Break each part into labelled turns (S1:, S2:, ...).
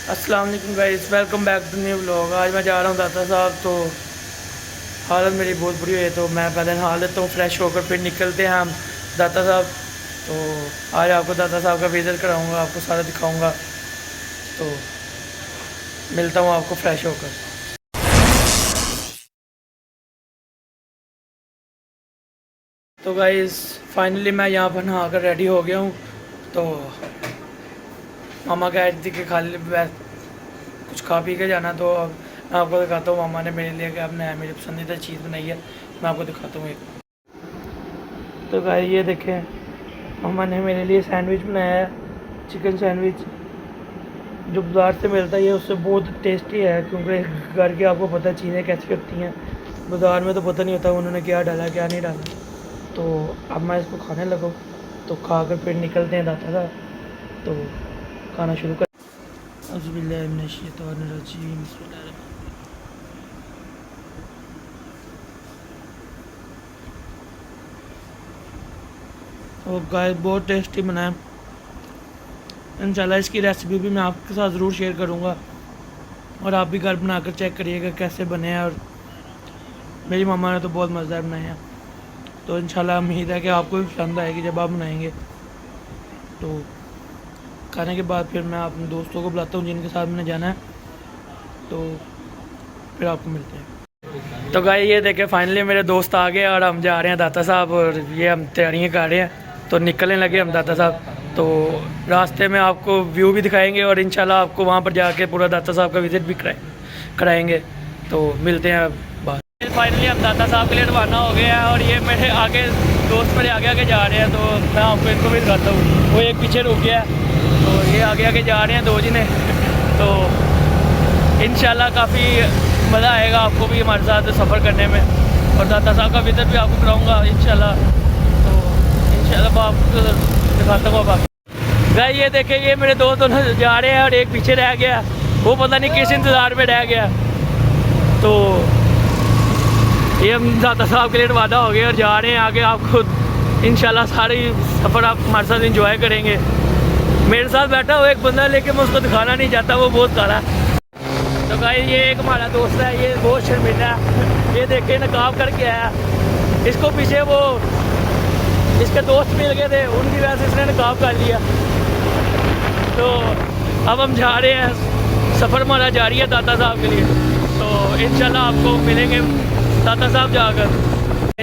S1: अस्सलाम वालेकुम guys, welcome back to new vlog. आज मैं जा रहा हूँ दाता साहब, तो हालत मेरी बहुत बुरी हुई है, तो मैं पहले नहा लेता हूँ, फ्रेश होकर फिर निकलते हैं हम दाता साहब। तो आज आपको दाता साहब का विज़िट कराऊँगा, आपको सारा दिखाऊँगा। तो मिलता हूँ आपको फ्रेश होकर। तो गाइस फाइनली मैं यहाँ पर नहा कर रेडी हो गया हूँ। तो मामा कह रही थी कि खाली कुछ खा पी के जाना, तो अब मैं आपको दिखाता हूँ मामा ने मेरे लिए क्या बनाया, मेरी पसंदीदा चीज़ बनाई है, मैं आपको दिखाता हूँ एक। तो गाइस ये देखें, मामा ने मेरे लिए सैंडविच बनाया है, चिकन सैंडविच जो बाज़ार से मिलता है, उससे बहुत टेस्टी है, क्योंकि घर की आपको पता है चीज़ें कैसी होती हैं, बाज़ार में तो पता नहीं होता उन्होंने क्या डाला क्या नहीं डाला। तो अब मैं इसको खाने लगा, तो खा कर फिर निकलते हैं दाता साहब, तो खाना शुरू कर। और गाइस बहुत टेस्टी बना है इंशाल्लाह। इसकी रेसिपी भी मैं आपके साथ ज़रूर शेयर करूँगा, और आप भी घर बनाकर चेक करिएगा कैसे बने हैं। और मेरी मामा ने तो बहुत मज़ेदार बनाए हैं, तो इंशाल्लाह उम्मीद है कि आपको भी पसंद आएगी जब आप बनाएंगे। तो खाने के बाद फिर मैं अपने दोस्तों को बुलाता हूँ जिनके साथ मैंने जाना है, तो फिर आपको मिलते हैं। तो गाइस ये देखें, फाइनली मेरे दोस्त आ गए और हम जा रहे हैं दाता साहब, और ये हम तैयारियाँ कर रहे हैं, तो निकलने लगे हम दाता साहब। तो रास्ते में आपको व्यू भी दिखाएंगे, और इंशाल्लाह आपको वहाँ पर जाके पूरा दाता साहब का विज़िट भी कराएंगे। तो मिलते हैं बाद। फाइनली हम दाता साहब के लिए रवाना हो गए हैं, और ये मेरे आगे दोस्त मेरे आगे आगे जा रहे हैं, तो मैं आपको इनको भी दिखाता हूँ। वो एक पीछे रुक गया, तो ये आगे आगे जा रहे हैं दो जने। तो इंशाल्लाह काफ़ी मज़ा आएगा आपको भी हमारे साथ सफ़र करने में, और दाता साहब का विज़िट भी आपको कराऊँगा इंशाल्लाह। तो इंशाल्लाह मैं आपको दिखाता हूँ। अब गाइस ये देखें, ये मेरे दोस्त दोनों जा रहे हैं और एक पीछे रह गया, वो पता नहीं किस इंतज़ार में रह गया। तो ये हम दाता साहब के लिए रवाना हो गए और जा रहे हैं आगे। आपको इंशाल्लाह सारी सफ़र आप हमारे साथ एंजॉय करेंगे। मेरे साथ बैठा हुआ एक बंदा, लेकिन मैं उसको दिखाना नहीं चाहता, वो बहुत काला है। तो गाइस ये एक हमारा दोस्त है, ये बहुत शर्मिंदा है, ये देख के नकाब करके आया। इसको पीछे वो इसके दोस्त मिल गए थे, उनकी वजह से इसने नकाब कर लिया। तो अब हम जा रहे हैं, सफ़र हमारा जारी है दाता साहब के लिए। तो इंशाल्लाह आपको मिलेंगे दाता साहब जाकर।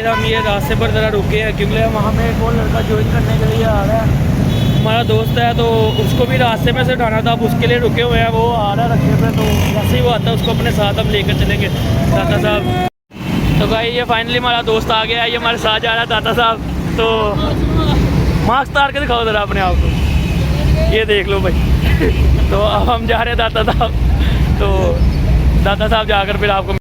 S1: हम ये रास्ते पर ज़रा रुके हैं, क्योंकि वहाँ में एक और लड़का ज्वाइन करने के लिए आ रहा है, हमारा दोस्त है, तो उसको भी रास्ते में से उठाना था, अब उसके लिए रुके हुए हैं। वो आ रहा है रखे पे, तो जैसे ही वो आता है उसको अपने साथ हम लेकर चलेंगे दाता साहब। तो भाई ये फाइनली हमारा दोस्त आ गया है, ये हमारे साथ जा रहा है दाता साहब। तो मास्क उतार के दिखाओ ज़रा अपने आप को, ये देख लो भाई। तो अब हम जा रहे हैं दाता साहब, तो दाता साहब जाकर फिर आपको।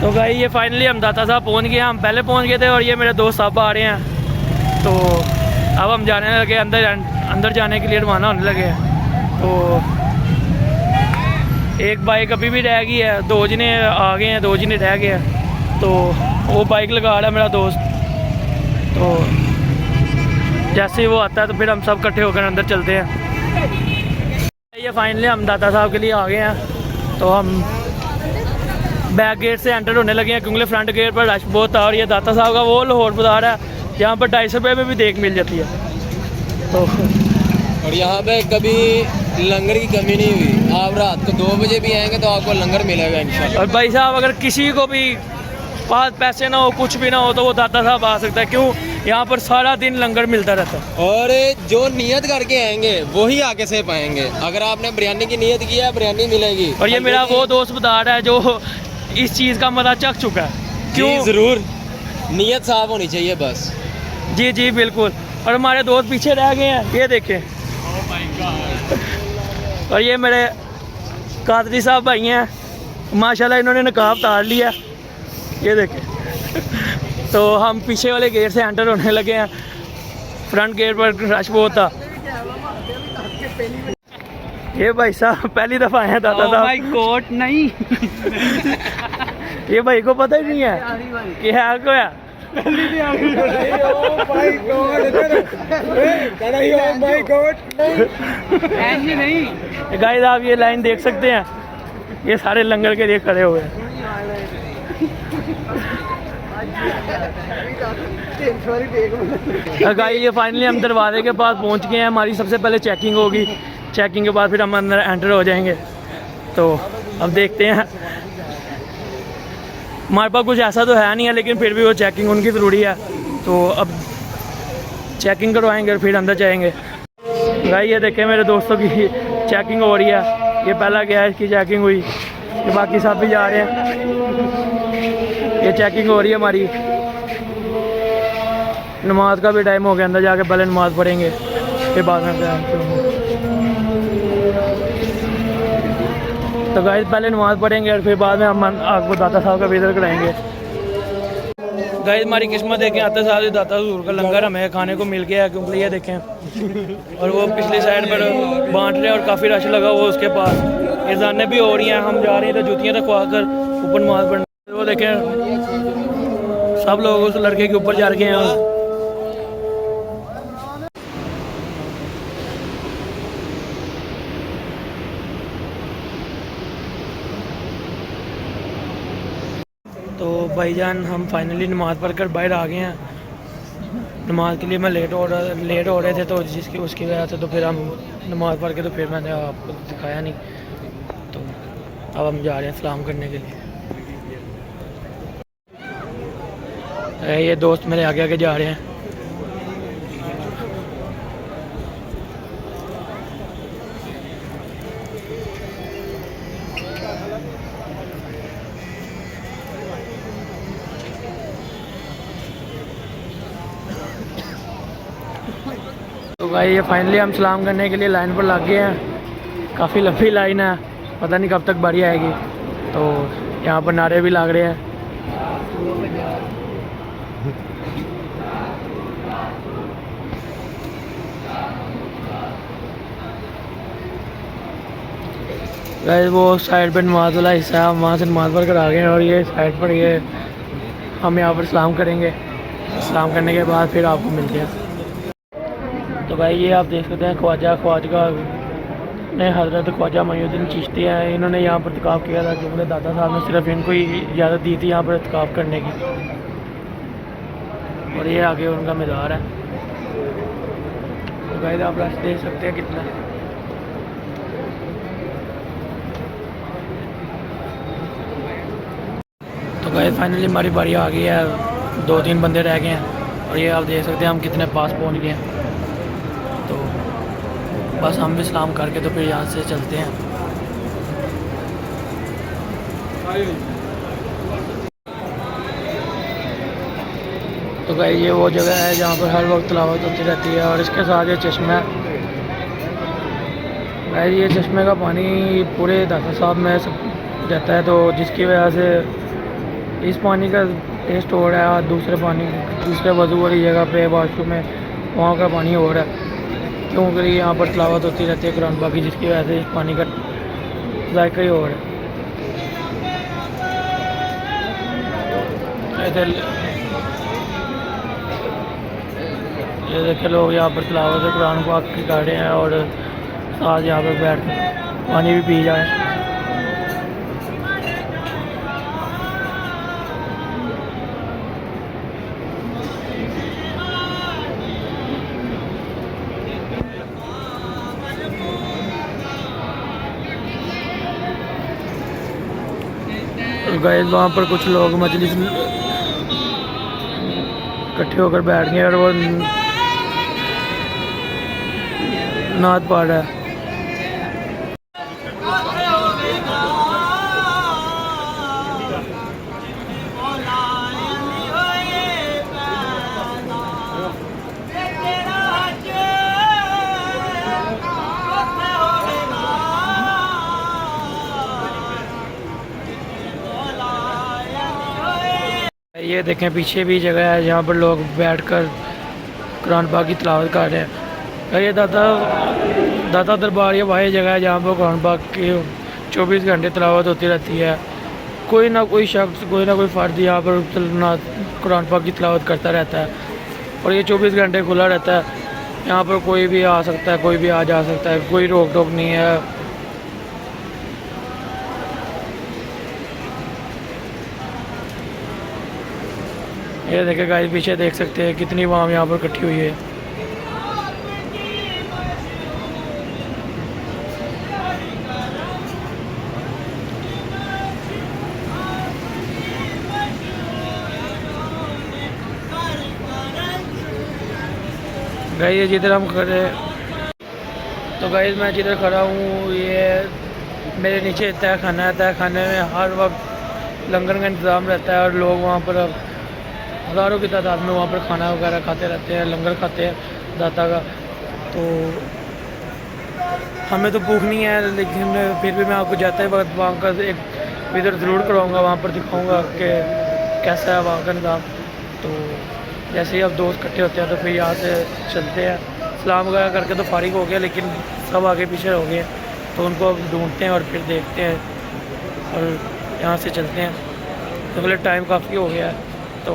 S1: तो भाई ये फाइनली हम दाता साहब पहुंच गए, हम पहले पहुंच गए थे, और ये मेरे दोस्त साहब आ रहे हैं। तो अब हम जाने लगे अंदर जाने के लिए रवाना होने लगे हैं। तो एक बाइक अभी भी रह गई है, दो जने आ गए हैं, दो जने रह गए हैं। तो वो बाइक लगा रहा है मेरा दोस्त, तो जैसे ही वो आता है तो फिर हम सब इकट्ठे होकर अंदर चलते हैं। ये फाइनली हम दाता साहब के लिए आ गए हैं, तो हम बैक गेट से एंटर होने लगे हैं, क्योंकि फ्रंट गेट पर रश बहुत था। और ये दाता साहब का वो लाहौर बाज़ार है, यहाँ पर 250 रुपये में भी देख मिल जाती है। तो
S2: और यहाँ पे कभी लंगर की कमी नहीं हुई, आप रात को 2 बजे भी आएंगे तो आपको लंगर मिलेगा इंशाल्लाह।
S1: और भाई साहब अगर किसी को भी पास पैसे ना हो, कुछ भी ना हो, तो वो दाता साहब आ सकता है, क्यों यहाँ पर सारा दिन लंगर मिलता रहता है।
S2: और जो नियत करके आएंगे वही आके से पाएंगे। अगर आपने बिरयानी की नियत की है, बिरयानी मिलेगी।
S1: और ये मेरा वो दोस्त बता रहा है जो इस चीज़ का मज़ा चख चुका है।
S2: क्यों? ज़रूर, नियत साफ होनी चाहिए बस।
S1: जी जी बिल्कुल। और हमारे दोस्त पीछे रह गए हैं, ये देखें। और ये मेरे कादरी साहब भाई हैं, माशाल्लाह इन्होंने नकाब उतार लिया, ये देखें। तो हम पीछे वाले गेट से एंटर होने लगे हैं, फ्रंट गेट पर रश बहुत था। ये भाई साहब पहली दफ़ा आए हैं दाता साहब।
S3: भाई कोट नहीं।
S1: ये भाई को पता ही नहीं है कि है को है। गाइस आप ये लाइन देख सकते हैं, ये सारे लंगर के लिए खड़े हुए हैं। गाइस ये फाइनली हम दरवाजे के पास पहुंच गए हैं। हमारी सबसे पहले चेकिंग होगी, चेकिंग के बाद फिर हम अंदर एंटर हो जाएंगे। तो अब देखते हैं, हमारे पास कुछ ऐसा तो है नहीं है, लेकिन फिर भी वो चेकिंग उनकी ज़रूरी है। तो अब चेकिंग करवाएंगे और फिर अंदर जाएंगे। गाइस ये देखें मेरे दोस्तों की चेकिंग हो रही है, ये पहला गया है, इसकी चेकिंग हुई, ये बाकी सब भी जा रहे हैं। ये चेकिंग हो रही है हमारी। नमाज का भी टाइम हो गया, अंदर जाके पहले नमाज पढ़ेंगे फिर बाद में। तो गाइस पहले नमाज पढ़ेंगे और फिर बाद में हम आपको दाता साहब का विज़िट कराएंगे। गाइस हमारी किस्मत देखें, आते साल ही दाता हजूर का लंगर हमें खाने को मिल गया है, क्योंकि ये देखें और वो पिछली साइड पर बांट रहे हैं और काफ़ी रश लगा हुआ उसके पास। एजानें भी हो रही हैं, हम जा रहे हैं तो जूतियाँ रखवा कर ऊपर नमाज पढ़ने। वो देखें सब लोग उस लड़के के ऊपर जा रहे हैं। तो भाईजान हम फाइनली नमाज़ पढ़कर बाहर आ गए हैं। नमाज के लिए मैं लेट हो रहे थे, तो उसकी वजह से तो फिर हम नमाज़ पढ़ के तो फिर मैंने आपको दिखाया नहीं। तो अब हम जा रहे हैं सलाम करने के लिए। ये दोस्त मेरे आगे आगे जा रहे हैं। तो भाई ये फाइनली हम सलाम करने के लिए लाइन पर लग गए हैं। काफ़ी लंबी लाइन है, पता नहीं कब तक बारी आएगी। तो यहाँ पर नारे भी लग रहे हैं। गाइस वो साइड पर नमाज वाला हिस्सा है, हम वहाँ से नमाज पढ़ कर आ गए हैं और ये साइड पर ये हम यहाँ पर सलाम करेंगे। सलाम करने के बाद फिर आपको मिलते हैं। तो भाई ये आप देख सकते हैं ख्वाजा ने हज़रत ख्वाजा मोइनुद्दीन चिश्ती हैं। इन्होंने यहाँ पर इत्काफ़ किया था, क्योंकि दाता साहब ने सिर्फ इनको ही इजाज़त दी थी यहाँ पर इत्काफ़ करने की। और ये आगे उनका मज़ार है। तो भाई आप रास्ते देख सकते हैं कितना। तो भाई फाइनली हमारी बारी आ गई है, 2-3 बंदे रह गए हैं और ये आप देख सकते हैं हम कितने पास पहुँच गए हैं। तो बस हम भी सलाम करके तो फिर यहाँ से चलते हैं। तो भाई ये वो जगह है जहाँ पर हर वक्त तिलावत होती रहती है और इसके साथ ये चश्मा है। भाई ये चश्मे का पानी पूरे दाता साहब में रहता है, तो जिसकी वजह से इस पानी का टेस्ट हो रहा है। दूसरे वज़ू वाली जगह पे वाशरूम में वहाँ का पानी हो रहा है, क्योंकि यहाँ पर तिलावत होती रहती है कुरान पाक की, जिसकी वजह से इस पानी का जायका ही हो रहा है। ये देखे लोग यहाँ पर तिलावत कुरान पाक की कर रहे हैं और साथ यहाँ पर बैठ कर पानी भी पी जाए। गए वहाँ पर कुछ लोग मजलिस इकट्ठे होकर बैठ गए और वो नात पढ़ रहा है। ये देखें पीछे भी जगह है जहाँ पर लोग बैठकर कुरान पाक की तिलावत कर रहे हैं। और ये दाता दरबार ये वही जगह है जहाँ पर कुरान पाक की 24 घंटे तिलावत होती रहती है। कोई ना कोई शख्स, कोई ना कोई फ़र्द यहाँ पर कुरान पाक की तिलावत करता रहता है। और ये 24 घंटे खुला रहता है। यहाँ पर कोई भी आ सकता है, कोई भी आ जा सकता है, कोई रोक टोक नहीं है। ये देखे गाइस, पीछे देख सकते हैं कितनी आवाम यहाँ पर इकट्ठी हुई है। गाइस जिधर हम खड़े, तो गाइस मैं जिधर खड़ा हूँ ये मेरे नीचे तय खाना है। तय खाने में हर वक्त लंगर का इंतज़ाम रहता है और लोग वहाँ पर हज़ारों की तादाद में वहाँ पर खाना वगैरह खाते रहते हैं, लंगर खाते हैं दाता का। तो हमें तो भूख नहीं है, लेकिन फिर भी मैं आपको जाते वक्त वहाँ का एक विज़िट ज़रूर कराऊँगा, वहाँ पर दिखाऊँगा कि कैसा है वहाँ का निज़ाम। तो जैसे ही अब दोस्त इकट्ठे होते हैं तो फिर यहाँ से चलते हैं। सलाम वगैरह करके तो फारिग हो गया, लेकिन सब आगे पीछे हो गए, तो उनको अब ढूंढते हैं और फिर देखते हैं और यहाँ से चलते हैं। तो पहले टाइम काफ़ी हो गया है, तो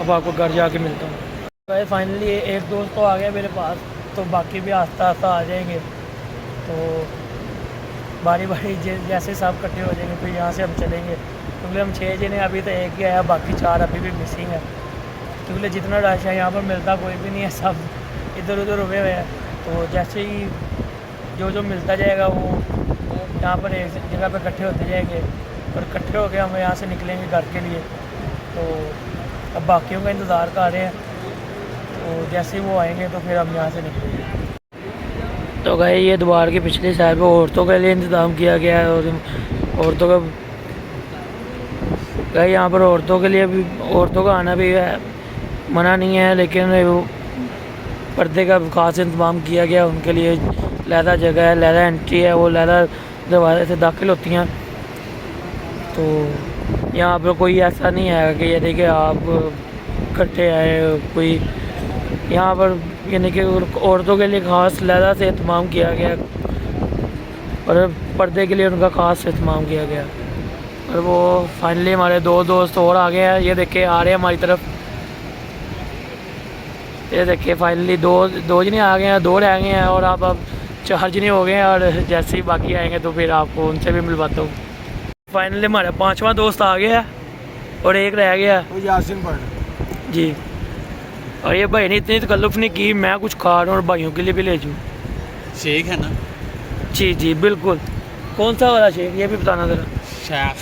S1: अब आपको घर जाके मिलता हूँ। भाई फाइनली एक दोस्त तो आ गया मेरे पास, तो बाकी भी आस्ता आस्ता आ जाएंगे। तो बारी बारी जैसे सब इकट्ठे हो जाएंगे फिर यहाँ से हम चलेंगे, क्योंकि हम 6 जने अभी तो एक ही आया, बाकी 4 अभी भी मिसिंग है। क्योंकि जितना रश है यहाँ पर मिलता कोई भी नहीं है, सब इधर उधर रुके हुए हैं। तो जैसे ही जो मिलता जाएगा वो यहाँ पर एक जगह पे इकट्ठे होते जाएंगे और इकट्ठे होकर हम यहाँ से निकलेंगे घर के लिए। तो अब बाकियों का इंतज़ार कर रहे हैं, तो जैसे ही वो आएंगे तो फिर हम यहाँ से निकलेंगे। तो गए ये द्वार के पिछली साइड पे औरतों के लिए इंतज़ाम किया गया है, और औरतों का गए यहाँ पर औरतों के लिए भी, औरतों का आना भी है, मना नहीं है, लेकिन वो पर्दे का खास इंतज़ाम किया गया उनके लिए। लहदा जगह है, लहदा एंट्री है, वो लहदा दरवाजे से दाखिल होती हैं। तो यहाँ पर कोई ऐसा नहीं है कि ये देखिए आप इकट्ठे आए कोई, यहाँ पर यानी कि औरतों के लिए ख़ास लहदा से एहतमाम किया गया और पर्दे के लिए उनका ख़ास एहतमाम किया गया। और वो फाइनली हमारे 2 दोस्त और आ गए हैं, ये देखिए आ रहे हैं हमारी तरफ। ये देखिए फाइनली दो जने आ गए हैं, 2 रह गए हैं और अब 4 जने हो गए हैं। और जैसे ही बाकी आएंगे तो फिर आपको उनसे भी मिलवाता हूँ। फाइनली हमारा 5वां दोस्त आ गया है और एक रह गया है,
S3: यासिन भाई
S1: जी। और ये भाई ने इतनी तकल्लुफ़ नहीं की, मैं कुछ खा रहा हूँ और भाइयों के लिए भी ले जाऊँ।
S3: शेख है ना?
S1: जी जी बिल्कुल। कौन सा वाला शेख, ये भी बताना ज़रा।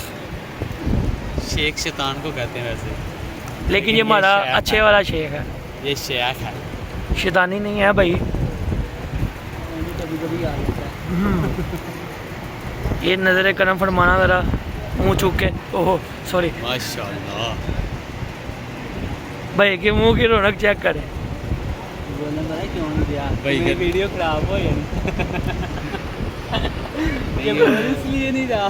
S3: शेख शैतान को कहते हैं वैसे,
S1: लेकिन ये हमारा अच्छे वाला शेख है,
S3: ये शेख है,
S1: शैतानी नहीं है भाई। ये नज़र करम फरमाना ज़रा, मुँह चूक के। ओह सॉरी,
S3: माशाल्लाह।
S1: भाई के मुँह की रौनक चेक करें।
S3: क्यों नहीं दिया भाई, वीडियो खराब हो इसलिए नहीं रहा।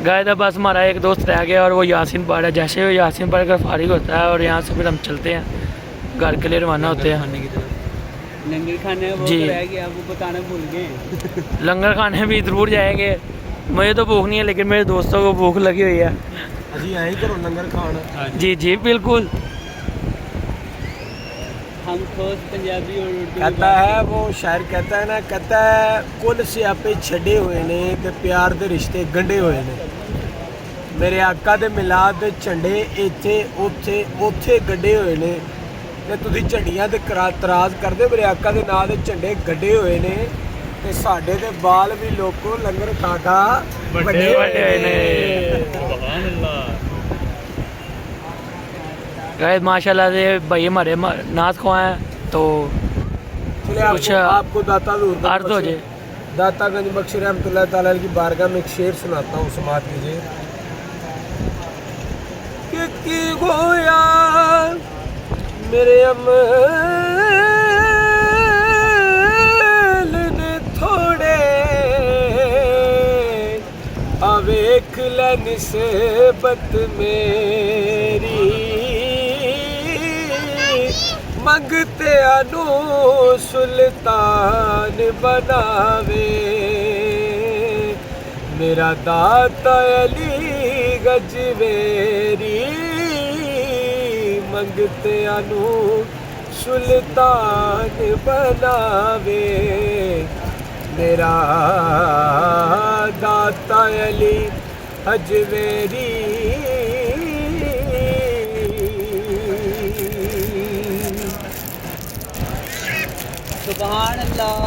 S1: गाय था बस हमारा एक दोस्त रह गया और वो यासीन पढ़ है। जैसे वो यासीन पढ़ कर फारिग होता है और यहाँ से फिर हम चलते हैं घर के लिए रवाना होते हैं।
S3: खाने की तरफ लंगर खाने वो
S1: जी
S3: रह गया, वो बताना भूल गए।
S1: लंगर खाने भी ज़रूर जाएंगे। मुझे तो भूख नहीं है, लेकिन मेरे दोस्तों को भूख लगी हुई है।
S3: अजी यहीं करो लंगर खाना।
S1: जी जी बिल्कुल।
S3: हम ठोस पंजाबी और उर्दू कहता है वो शायर, कहता है ना, कहता है कुल सियापे छड़े हुए ने ते प्यार दे रिश्ते गंढे हुए ने। मेरे आका दे मिलाद दे झंडे इत्थे उत्थे उत्थे गड्ढे हुए ने ते तुसीं झंडियां ते तराज करदे, मेरे आका दे नाम दे झंडे गड्ढे हुए ने ते साडे दे बाल भी लोको लंगर खा खा बड़े होए ने। सुभान अल्लाह।
S1: गाइस माशाल्लाह से भाई हमारे नाथ को हैं, तो कुछ
S3: आपको दाता
S1: अर्ज हो जाए।
S3: दाता गंज बख्शी रहमतुल्लाह ताला की बारगाह में एक शेर सुनाता हूँ, समात कीजिए। कि गोया मेरे अमल ने थोड़े आवेख लै निस्बत मेरी मंगते अनु सुल्तान बनावे। मेरा दाता अली गजवेरी मंगतियां नू सुल्तान बनावे मेरा दाता अली अजमेरी
S4: सुभान अल्लाह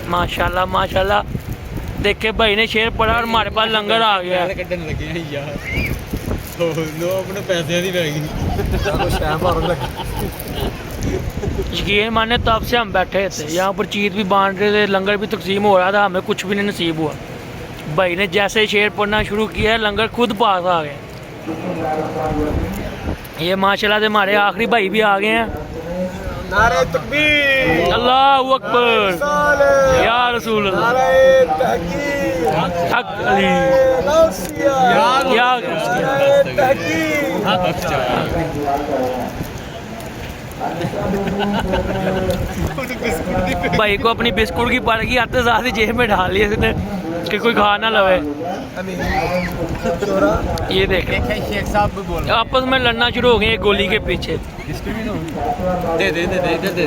S1: माशाल्लाह माशाल्लाह। देखे भाई ने शेर पढ़ा और हमारे पास लंगर आ गया है।
S2: ਕੱਢਣ ਲੱਗੇ ਆ ਯਾਰ ਨੋ ਆਪਣੇ ਪੈਸਿਆਂ ਦੀ ਪੈ ਗਈ
S1: यकीन माने तब से हम बैठे थे यहाँ पर, चीज भी बांट रहे थे, लंगर भी तकसीम हो रहा था, हमें कुछ भी नहीं नसीब हुआ। भाई ने जैसे शेर पढ़ना शुरू किया लंगर खुद पास आ गए। ये माशाल्लाह से हमारे आखिरी भाई भी आ गए हैं।
S3: नारे तकबीर
S1: अल्लाह अकबर या रसूल अल्लाह
S3: नारे तहकीर
S1: हक अली
S3: गौसिया
S1: या
S3: नारे तहकीर
S1: भाई को अपनी बिस्कुट की पड़ गई, आते साथ ही जेब में डाल लिया इसने कि कोई खा ना लवे। ये देख
S2: शेख साहब भी बोल
S1: आपस में लड़ना शुरू हो गए एक गोली के पीछे।
S2: दे दे दे दे दे दे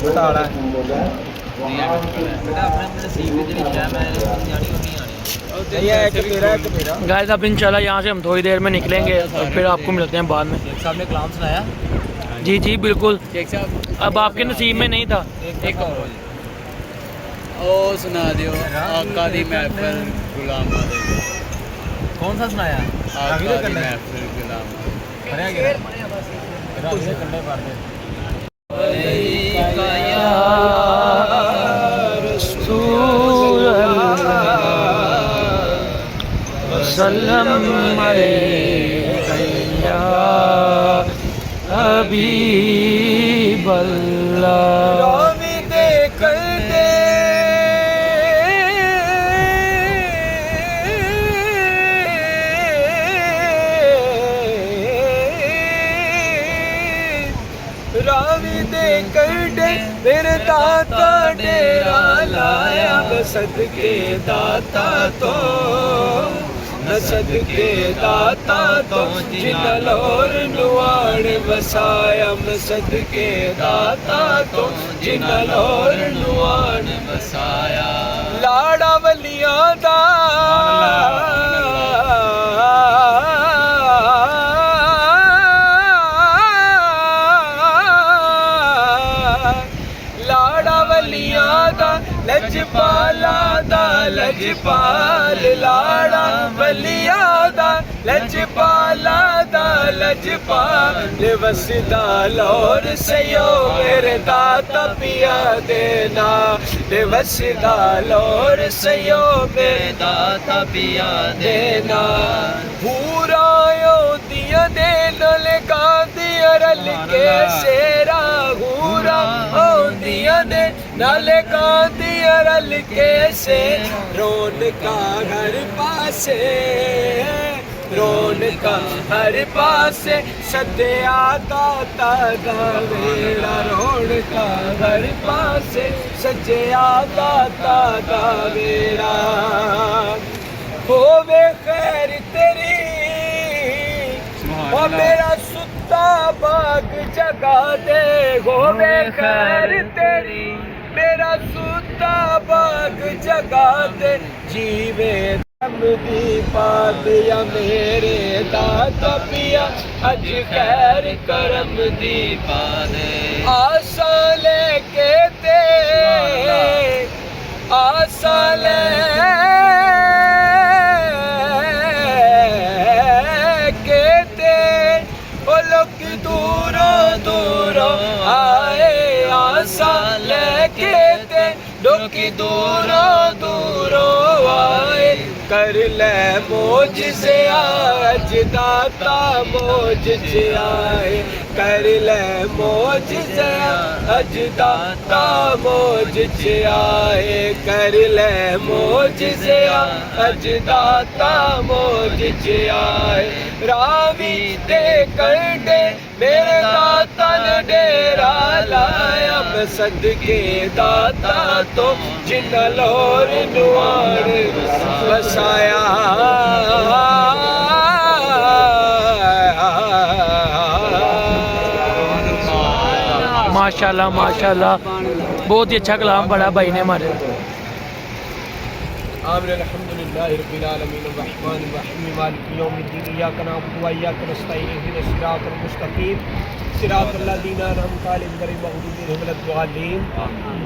S3: बताड़ा
S4: बेटा अपने नसीब की तेरी शाह मैं जानी नहीं आनी।
S3: ये एक मेरा
S1: गाइस अब इंशाल्लाह यहाँ से हम थोड़ी देर में निकलेंगे और फिर आपको मिलते हैं बाद में।
S4: शेख साहब ने कलाम सुनाया।
S1: जी जी बिल्कुल,
S2: शेख साहब
S1: अब आपके नसीब में नहीं था।
S2: एक और ओ सुना दियो आका दी महफिल गुलाम दे।
S4: कौन सा सुनाया?
S2: आका दी महफिल गुलाम
S4: भरया गया राजे कंडे पार दे
S1: सल्लम अलैका हबीबल्लाह।
S3: रावी दे कर दे रावी दे कर दे मेरे दाता डेरा लाया मैं सदके दाता तो मैं सदके दाता तो जिन्ना लोर नुआड़ वसाया मैं सदके दाता तो जिन्ना लोर नुआड़ वसाया लाड़ा वलियां दा लाड़ा वलियां दा लजपाला दा लजपाल लाड़ा वलियां दा लजपाला दा लजपाल वसदा लोर सयो मेरे दाता पिया देना वसदा लोर सयो मेरे दाता पिया देना पूरा दिया दे लगा दिया रल के सेरा पूरा दिया दे नाले का दिया रल के से रोन का घर पासे रोन का हर पासे सद्या दाता दावेरा रोन का हर पासे सज्या दाता दावेरा होवे खैर तेरी ओ मेरा सुता बाग जगा दे होवे खैर तेरी मेरा सुता बाग जगा दे जीवे दम दी पाद या मेरे दाता पिया अज खैर करम दी पाद आशा लेके ते आशा लेके ते ओ लोग दूरों दूरों आए आशा लेके ते लोग दूरों दूरों आए कर ले मोजज़े आज दाता मोजज़े आए कर ले मोजज़े आज दाता मोजज़े आए कर ले मोजज़े आज दाता मोजज़े आए रावी दे कर दे मेरे दाता ने डेरा लाया मैं सदके दाता तो जिन्ना लोर नुआड़ वसाया
S1: माशाल्लाह माशाल्लाह, बहुत ही अच्छा कलाम पढ़ा भाई ने हमारे।
S3: आमीन अल्हम्दुलिल्लाहि रब्बिल आलमीन अर्रहमानिर रहीम मालिकि यौमिद्दीन इय्याका नअबुदु व इय्याका नस्तईन इहदिनस सिरातल मुस्तकीम सिरातल लज़ीना अनअमता अलैहिम गैरिल मग़दूबि अलैहिम वलद्दालीन।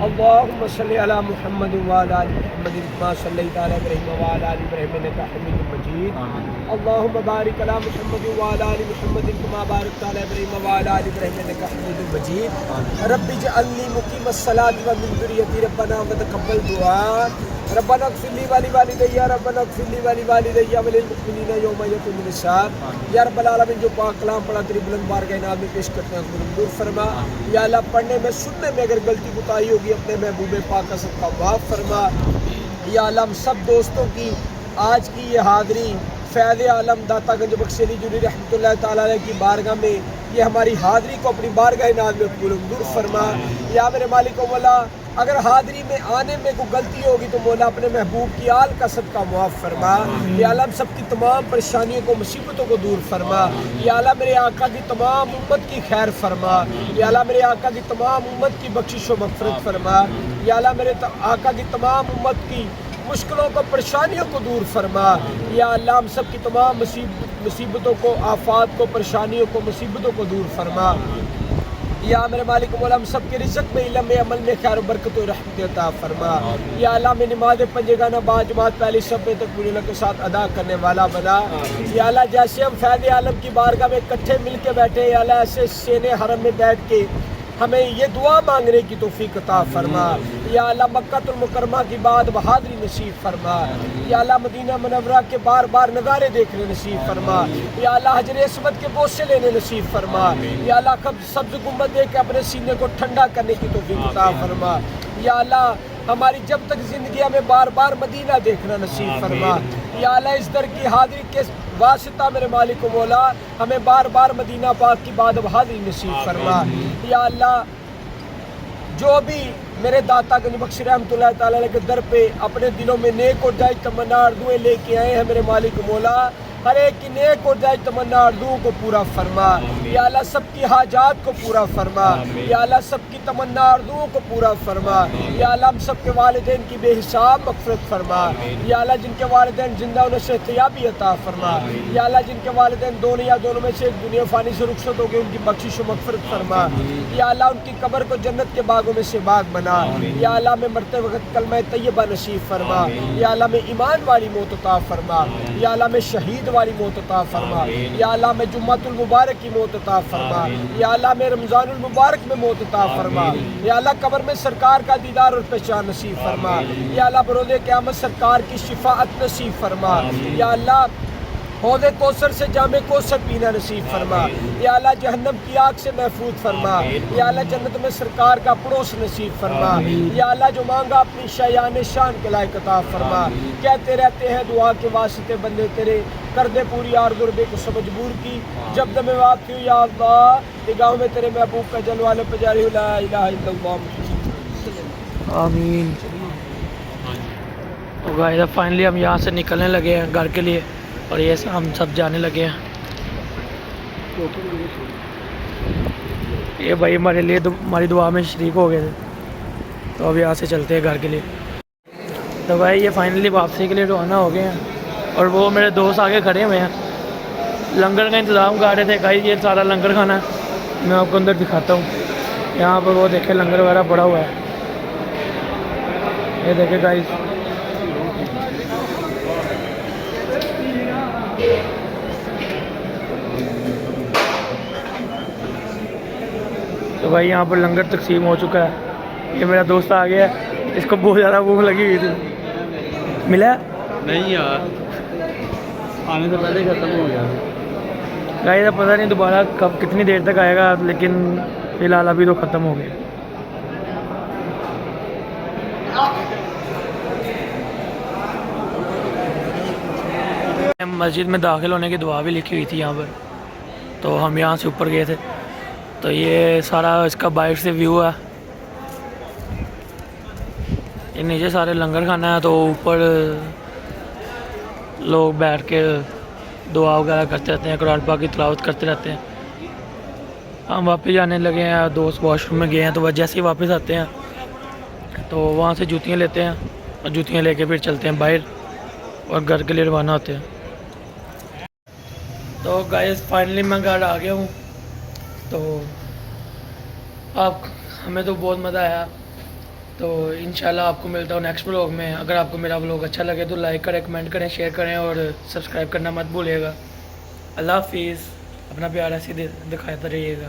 S3: अल्लाहुम्मा सल्लि अला मुहम्मद व अला आलि मुहम्मद कमा सल्लैता अला इब्राहीम व अला आलि इब्राहीम इन्नका हमीदुम मजीद। अल्लाहुम्मा बारिक अला मुहम्मद व अला आलि मुहम्मद कमा बारकता अला इब्राहीम व अला आलि इब्राहीम इन्नका हमीदुम मजीद। रब्बि जअलनी मुक़ीमस सलाति व मिन ज़ुर्रिय्यति रब्बना व तक़ब्बल दुआ। रब्बना इग़फ़िरली व लिवालिदैया रब्बना इग़फ़िरली व लिवालिदैया व लिलमुमिनीना यौमा यक़ूमुल हिसाब। या रब्बल आलमीन, जो पाक कलाम पढ़ा तेरी बुलंद बारगाह नाम में पेश करते हैं, मंजूर फरमा। या अल्लाह, पढ़ने में सुनने में अगर गलती कोताही होगी अपने महबूब पाक का सबका माफ़ फरमा। या अल्लाह, हम सब दोस्तों की आज की ये हाज़री फ़ैज़ आलम दाता गंज बख्श अली जुली रहमतुल्लाह ताला अलैह की बारगाह में ये हमारी हाज़री को अपनी बारगाह नाज़ में मंजूर फरमा। या मेरे मालिक व मौला, अगर हाज़री में आने में कोई गलती होगी तो मौला अपने महबूब की आल का सदका मुआफ़ फरमा। या अल्लाह, सबकी तमाम परेशानियों को मुसीबतों को दूर फरमा। या अल्लाह, मेरे आका की तमाम उम्मत की खैर फरमा। या अल्लाह, मेरे आका की तमाम उम्मत की बख्शिश व मग़फ़िरत फरमा। या अल्लाह, मेरे आका की तमाम उम्मत की मुश्किलों को परेशानियों को दूर फरमा। या अल्लाह, हम सब की तमाम मुसीबतों को, आफात को, परेशानियों को, मुसीबतों को दूर फरमा। या मेरे मालिक मौला, हम सब के रिज़्क़ में, इल्म में, अमल में खैर बरकत और रहमत अता फरमा। या अल्लाह, में नमाज़ पंजगाना बाजमात पहली सब में तकबीर के साथ अदा करने वाला बना। या अल्लाह, जैसे हम फ़ैज़ आलम की बारगाह में इकट्ठे मिल के बैठे, या अल्लाह, ऐसे शेने हरम में बैठ के हमें ये दुआ मांगने की तौफीक अता फरमा। या अल्लाह, मक्कातुल मुकर्रमा की बाद बहादुरी नसीब फरमा। या अल्लाह, मदीना मुनव्वरा के बार बार नज़ारे देखने नसीब फरमा। या अल्लाह, हजर अस्वद के बोसे लेने नसीब फरमा। या अल्लाह, कब सब्ज़ गुंबद देख के अपने सीने को ठंडा करने की तौफीक अता फरमा। या अल्लाह, हमारी जब तक ज़िंदगी हमें बार बार मदीना देखना नसीब फरमा। या अल्लाह, इस दर की हाज़री के वासिता मेरे मालिक व मौला, हमें बार बार मदीना पाक की बाद हाज़री नसीब फरमा। या अल्लाह, जो भी मेरे दाता गंज बख्श रहमतुल्लाह ताला अलैह के दर पे अपने दिलों में नेक और जायज़ तमन्ना आरज़ुएं लेके आए हैं, मेरे मालिक व मौला, हर एक की नेक और जायज़ तमन्ना आरज़ुओं को पूरा फरमा। या अल्लाह, सबकी हाजात को पूरा फरमा। या अल्लाह, सबकी तमन्ना आरज़ुओं को पूरा फरमा। या अल्लाह, हम सबके वालिदैन की बेहिसाब मग़फ़िरत फरमा। या अल्लाह, जिनके वालिदैन जिंदा उन्हें सेहतयाबी अता फरमा। या अल्लाह, जिनके वालिदैन दोनों या दोनों में से एक दुनिया फ़ानी से रुखसत हो गई, उनकी बख्शिश व मग़फ़िरत फरमा। या अल्लाह, उनकी कब्र को जन्नत के बागों में से बाग बना। या अल्लाह, में मरते वक्त कलमा तैयबा नसीब फरमा। या अल्लाह, में ईमान वाली मौत अता फरमा। या अल्लाह, में शहीद वाली मौत अता फरमा। या अल्लाह, में जुम्मतुल मुबारक की मौत अता फरमा। या अल्लाह, में रमज़ानुल मुबारक में मौत अता फरमा। या अल्लाह, कब्र में सरकार का दीदार और पहचान नसीब फरमा। या अल्लाह, बरोज़े क़यामत सरकार की शिफाअत नसीब फरमा। या अल्लाह, हौज़े कौसर से जामे कौसर पीना नसीब फरमा। या अल्लाह, जहन्नम की आग से महफूज फरमा। या अल्लाह, जन्नत में सरकार का पड़ोस नसीब फरमा। या अल्लाह, जो मांगा अपनी शायान शान के लायक अता फरमा। कहते रहते हैं दुआ के वास्ते बंदे तेरे, कर दे पूरी आरज़ू बेकुस मजबूर की, जब दम वाक़ हो या अल्लाह, निगाहों में तेरे महबूब का जलवाले पे जारी हो, ला इलाहा इल्लल्लाह।
S1: आमीन। तो गाइस, फाइनली हम यहाँ से निकलने लगे हैं घर के लिए, और ये हम सब जाने लगे हैं। ये भाई हमारे लिए हमारी दुआ में शरीक हो गए थे, तो अब यहाँ से चलते हैं घर के लिए। तो भाई ये फाइनली वापसी के लिए रवाना हो गए हैं, और वो मेरे दोस्त आगे खड़े हुए हैं, लंगर का इंतज़ाम कर रहे थे। गाइस, ये सारा लंगर खाना मैं आपको अंदर दिखाता हूँ। यहाँ पर वो देखे लंगर वगैरह पड़ा हुआ है, ये देखे गाइस। तो भाई यहाँ पर लंगर तकसीम हो चुका है। ये मेरा दोस्त आ गया है, इसको बहुत ज़्यादा भूख लगी हुई थी। मिला
S2: नहीं यार, आने से पहले ख़त्म हो गया।
S1: गाइस, पता नहीं दोबारा कब कितनी देर तक आएगा, लेकिन फ़िलहाल अभी तो ख़त्म हो गया। मस्जिद में दाखिल होने की दुआ भी लिखी हुई थी यहाँ पर, तो हम यहाँ से ऊपर गए थे। तो ये सारा इसका बाइट से व्यू है। ये नीचे सारे लंगर खाना है, तो ऊपर लोग बैठ के दुआ वगैरह करते रहते हैं, कुरान पाक की तिलावत करते रहते हैं। हम वापस जाने लगे हैं, दोस्त वॉशरूम में गए हैं, तो वह जैसे ही वापस आते हैं तो वहाँ से जूतियाँ लेते हैं और जूतियाँ लेके फिर चलते हैं बाहर और घर के लिए रवाना होते हैं। तो गाइस फाइनली मैं घर आ गया हूँ। तो आप हमें तो बहुत मज़ा आया। तो इंशाल्लाह आपको मिलता हूँ नेक्स्ट व्लॉग में। अगर आपको मेरा व्लॉग अच्छा लगे तो लाइक करें, कमेंट करें, शेयर करें और सब्सक्राइब करना मत भूलिएगा। अल्लाह हाफिज़। अपना प्यार ऐसे दिखाता रहिएगा।